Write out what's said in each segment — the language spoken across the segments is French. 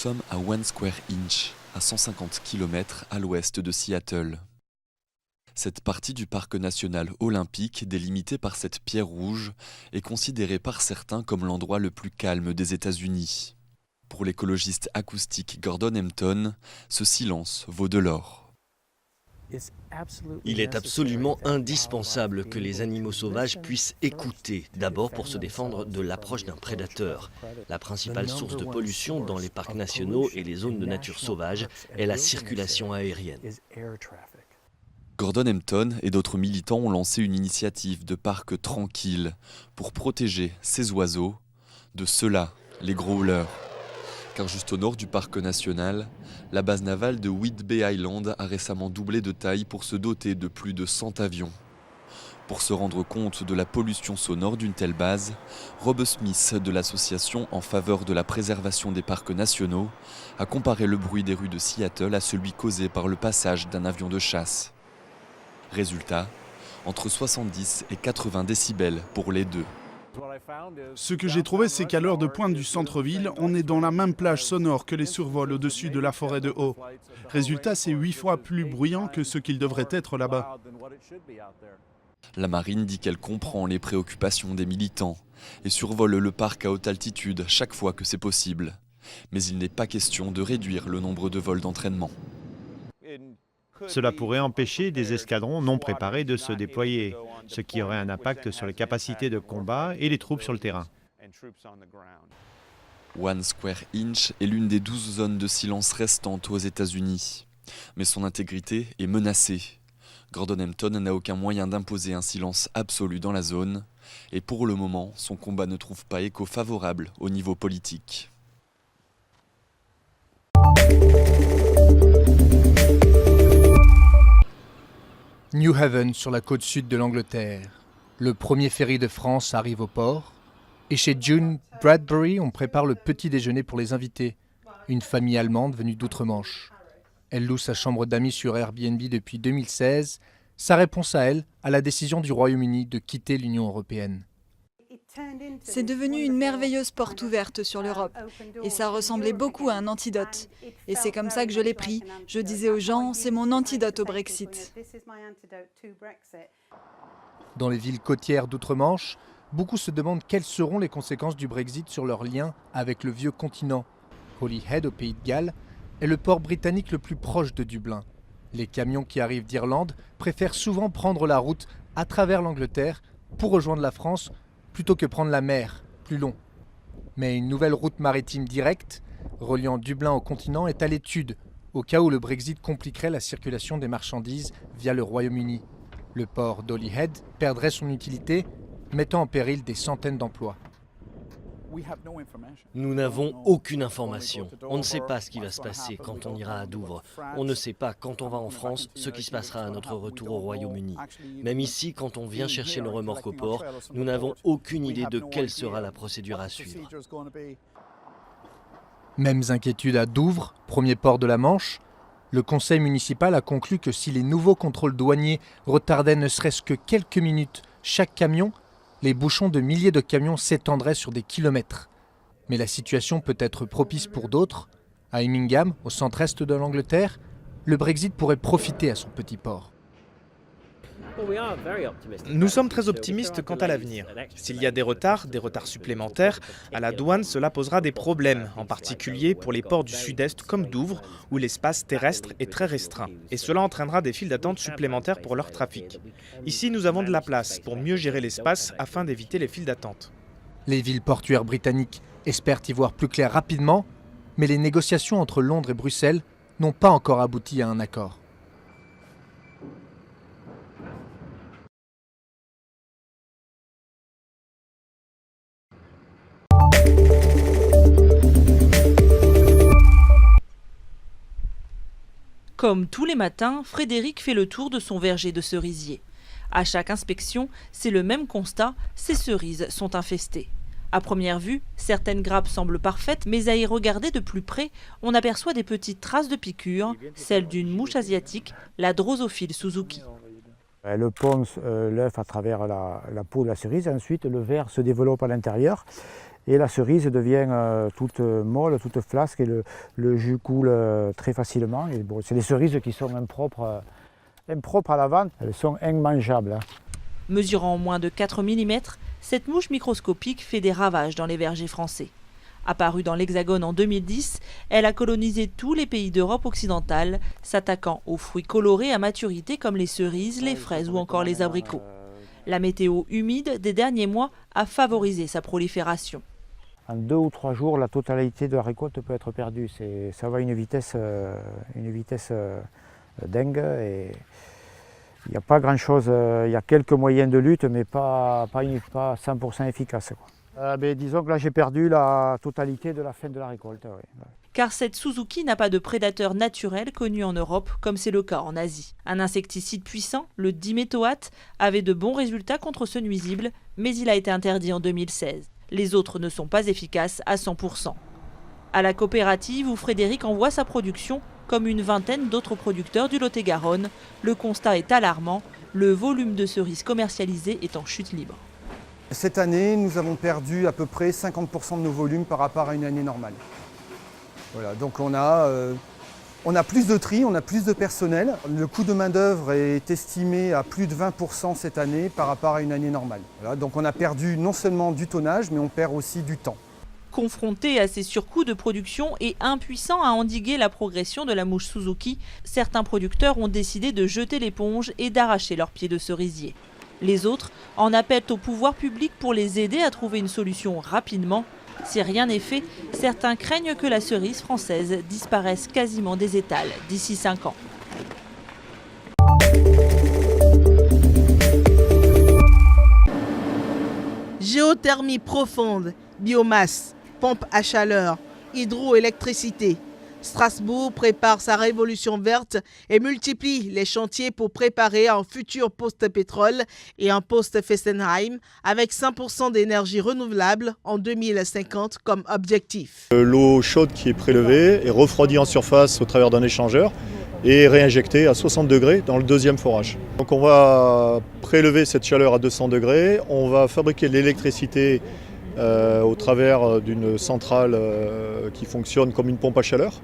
sommes à One Square Inch, à 150 km à l'ouest de Seattle. Cette partie du parc national olympique, délimitée par cette pierre rouge, est considérée par certains comme l'endroit le plus calme des États-Unis. Pour l'écologiste acoustique Gordon Hampton, ce silence vaut de l'or. Il est absolument indispensable que les animaux sauvages puissent écouter, d'abord pour se défendre de l'approche d'un prédateur. La principale source de pollution dans les parcs nationaux et les zones de nature sauvage est la circulation aérienne. Gordon Hampton et d'autres militants ont lancé une initiative de parc tranquille pour protéger ces oiseaux de ceux-là, les growlers. Car juste au nord du parc national, la base navale de Whidbey Island a récemment doublé de taille pour se doter de plus de 100 avions. Pour se rendre compte de la pollution sonore d'une telle base, Rob Smith de l'association en faveur de la préservation des parcs nationaux a comparé le bruit des rues de Seattle à celui causé par le passage d'un avion de chasse. Résultat, entre 70 et 80 décibels pour les deux. Ce que j'ai trouvé, c'est qu'à l'heure de pointe du centre-ville, on est dans la même plage sonore que les survols au-dessus de la forêt de Hoh. Résultat, c'est 8 fois plus bruyant que ce qu'il devrait être là-bas. La marine dit qu'elle comprend les préoccupations des militants et survole le parc à haute altitude chaque fois que c'est possible. Mais il n'est pas question de réduire le nombre de vols d'entraînement. Cela pourrait empêcher des escadrons non préparés de se déployer, ce qui aurait un impact sur les capacités de combat et les troupes sur le terrain. One Square Inch est l'une des 12 zones de silence restantes aux États-Unis. Mais son intégrité est menacée. Gordon Hampton n'a aucun moyen d'imposer un silence absolu dans la zone. Et pour le moment, son combat ne trouve pas écho favorable au niveau politique. New Haven, sur la côte sud de l'Angleterre. Le premier ferry de France arrive au port. Et chez June Bradbury, on prépare le petit déjeuner pour les invités. Une famille allemande venue d'outre-Manche. Elle loue sa chambre d'amis sur Airbnb depuis 2016. Sa réponse à elle, à la décision du Royaume-Uni de quitter l'Union européenne. C'est devenu une merveilleuse porte ouverte sur l'Europe. Et ça ressemblait beaucoup à un antidote. Et c'est comme ça que je l'ai pris. Je disais aux gens, c'est mon antidote au Brexit. Dans les villes côtières d'outre-Manche, beaucoup se demandent quelles seront les conséquences du Brexit sur leur lien avec le vieux continent. Holyhead, au Pays de Galles, est le port britannique le plus proche de Dublin. Les camions qui arrivent d'Irlande préfèrent souvent prendre la route à travers l'Angleterre pour rejoindre la France plutôt que prendre la mer, plus long. Mais une nouvelle route maritime directe, reliant Dublin au continent, est à l'étude, au cas où le Brexit compliquerait la circulation des marchandises via le Royaume-Uni. Le port d'Holyhead perdrait son utilité, mettant en péril des centaines d'emplois. Nous n'avons aucune information. On ne sait pas ce qui va se passer quand on ira à Douvres. On ne sait pas quand on va en France ce qui se passera à notre retour au Royaume-Uni. Même ici, quand on vient chercher nos remorques au port, nous n'avons aucune idée de quelle sera la procédure à suivre. Mêmes inquiétudes à Douvres, premier port de la Manche. Le conseil municipal a conclu que si les nouveaux contrôles douaniers retardaient ne serait-ce que quelques minutes chaque camion, les bouchons de milliers de camions s'étendraient sur des kilomètres. Mais la situation peut être propice pour d'autres. À Immingham, au centre-est de l'Angleterre, le Brexit pourrait profiter à son petit port. Nous sommes très optimistes quant à l'avenir. S'il y a des retards supplémentaires, à la douane, cela posera des problèmes, en particulier pour les ports du sud-est comme Douvres, où l'espace terrestre est très restreint. Et cela entraînera des files d'attente supplémentaires pour leur trafic. Ici, nous avons de la place pour mieux gérer l'espace afin d'éviter les files d'attente. Les villes portuaires britanniques espèrent y voir plus clair rapidement, mais les négociations entre Londres et Bruxelles n'ont pas encore abouti à un accord. Comme tous les matins, Frédéric fait le tour de son verger de cerisiers. À chaque inspection, c'est le même constat, ces cerises sont infestées. À première vue, certaines grappes semblent parfaites, mais à y regarder de plus près, on aperçoit des petites traces de piqûres, celles d'une mouche asiatique, la Drosophile Suzuki. Elle ponce l'œuf à travers la peau de la cerise, ensuite le ver se développe à l'intérieur et la cerise devient toute molle, toute flasque et le jus coule très facilement. Et bon, c'est des cerises qui sont impropres à la vente, elles sont immangeables. Mesurant moins de 4 mm, cette mouche microscopique fait des ravages dans les vergers français. Apparue dans l'Hexagone en 2010, elle a colonisé tous les pays d'Europe occidentale, s'attaquant aux fruits colorés à maturité comme les cerises, les fraises ou encore les abricots. La météo humide des derniers mois a favorisé sa prolifération. En 2 ou 3 jours, la totalité de la récolte peut être perdue. Ça va à une vitesse dingue. Et il n'y a pas grand-chose, il y a quelques moyens de lutte, mais pas 100% efficaces. Disons que là, j'ai perdu la totalité de la fin de la récolte. Oui. Car cette Suzuki n'a pas de prédateur naturel connu en Europe, comme c'est le cas en Asie. Un insecticide puissant, le diméthoate, avait de bons résultats contre ce nuisible, mais il a été interdit en 2016. Les autres ne sont pas efficaces à 100%. À la coopérative où Frédéric envoie sa production, comme une vingtaine d'autres producteurs du Lot-et-Garonne, le constat est alarmant, le volume de cerises commercialisées est en chute libre. Cette année, nous avons perdu à peu près 50% de nos volumes par rapport à une année normale. Voilà, donc on a plus de tri, on a plus de personnel. Le coût de main-d'œuvre est estimé à plus de 20% cette année par rapport à une année normale. Voilà, donc on a perdu non seulement du tonnage, mais on perd aussi du temps. Confrontés à ces surcoûts de production et impuissants à endiguer la progression de la mouche Suzuki, certains producteurs ont décidé de jeter l'éponge et d'arracher leurs pieds de cerisier. Les autres en appellent au pouvoir public pour les aider à trouver une solution rapidement. Si rien n'est fait, certains craignent que la cerise française disparaisse quasiment des étals d'ici 5 ans. Géothermie profonde, biomasse, pompe à chaleur, hydroélectricité. Strasbourg prépare sa révolution verte et multiplie les chantiers pour préparer un futur post-pétrole et un post-Fessenheim avec 100% d'énergie renouvelable en 2050 comme objectif. L'eau chaude qui est prélevée est refroidie en surface au travers d'un échangeur et réinjectée à 60 degrés dans le deuxième forage. Donc on va prélever cette chaleur à 200 degrés, on va fabriquer de l'électricité au travers d'une centrale qui fonctionne comme une pompe à chaleur.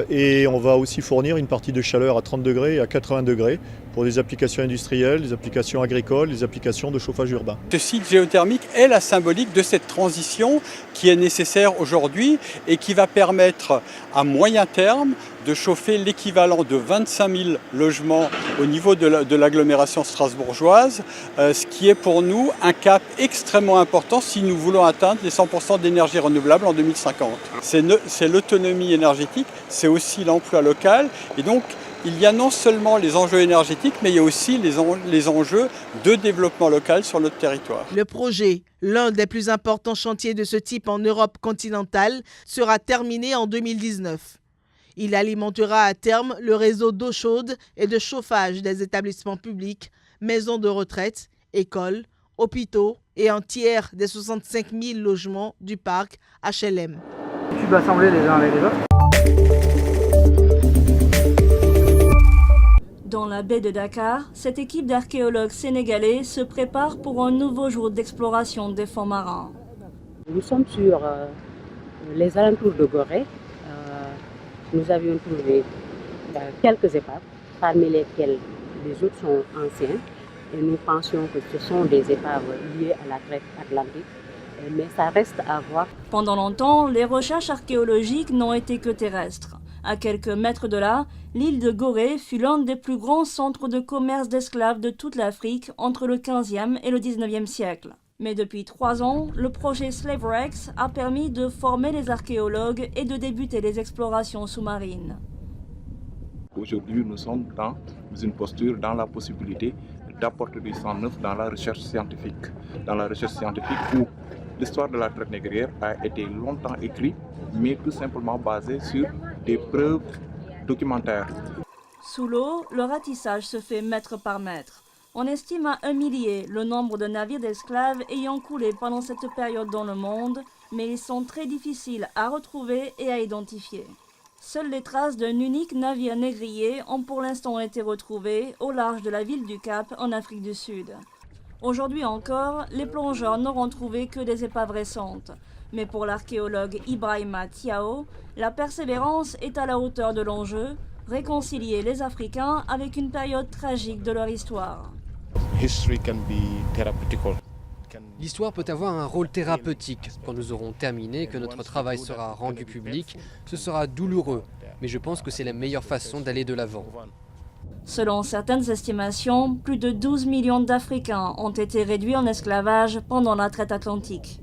Et on va aussi fournir une partie de chaleur à 30 degrés et à 80 degrés pour des applications industrielles, des applications agricoles, des applications de chauffage urbain. Ce site géothermique est la symbolique de cette transition qui est nécessaire aujourd'hui et qui va permettre à moyen terme de chauffer l'équivalent de 25 000 logements au niveau de l'agglomération strasbourgeoise, ce qui est pour nous un cap extrêmement important si nous voulons atteindre les 100% d'énergie renouvelable en 2050. C'est l'autonomie énergétique, c'est aussi l'emploi local et donc il y a non seulement les enjeux énergétiques, mais il y a aussi les enjeux de développement local sur notre territoire. Le projet, l'un des plus importants chantiers de ce type en Europe continentale, sera terminé en 2019. Il alimentera à terme le réseau d'eau chaude et de chauffage des établissements publics, maisons de retraite, écoles, hôpitaux et un tiers des 65 000 logements du parc HLM. Tu vas assembler les uns avec les autres. Dans la baie de Dakar, cette équipe d'archéologues sénégalais se prépare pour un nouveau jour d'exploration des fonds marins. Nous sommes sur les alentours de Gorée. Nous avions trouvé quelques épaves, parmi lesquelles les autres sont anciennes. Et nous pensions que ce sont des épaves liées à la traite atlantique. Mais ça reste à voir. Pendant longtemps, les recherches archéologiques n'ont été que terrestres. À quelques mètres de là, l'île de Gorée fut l'un des plus grands centres de commerce d'esclaves de toute l'Afrique entre le 15e et le 19e siècle. Mais depuis 3 ans, le projet SlaveRex a permis de former les archéologues et de débuter les explorations sous-marines. Aujourd'hui, nous sommes dans une posture, dans la possibilité d'apporter du sang neuf dans la recherche scientifique. Dans la recherche scientifique où l'histoire de la traite négrière a été longtemps écrite, mais tout simplement basée sur des preuves documentaires. Sous l'eau, le ratissage se fait mètre par mètre. On estime à 1 millier le nombre de navires d'esclaves ayant coulé pendant cette période dans le monde, mais ils sont très difficiles à retrouver et à identifier. Seules les traces d'un unique navire négrier ont pour l'instant été retrouvées au large de la ville du Cap en Afrique du Sud. Aujourd'hui encore, les plongeurs n'auront trouvé que des épaves récentes. Mais pour l'archéologue Ibrahima Tiao, la persévérance est à la hauteur de l'enjeu, réconcilier les Africains avec une période tragique de leur histoire. L'histoire peut avoir un rôle thérapeutique. Quand nous aurons terminé, que notre travail sera rendu public, ce sera douloureux, mais je pense que c'est la meilleure façon d'aller de l'avant. Selon certaines estimations, plus de 12 millions d'Africains ont été réduits en esclavage pendant la traite atlantique.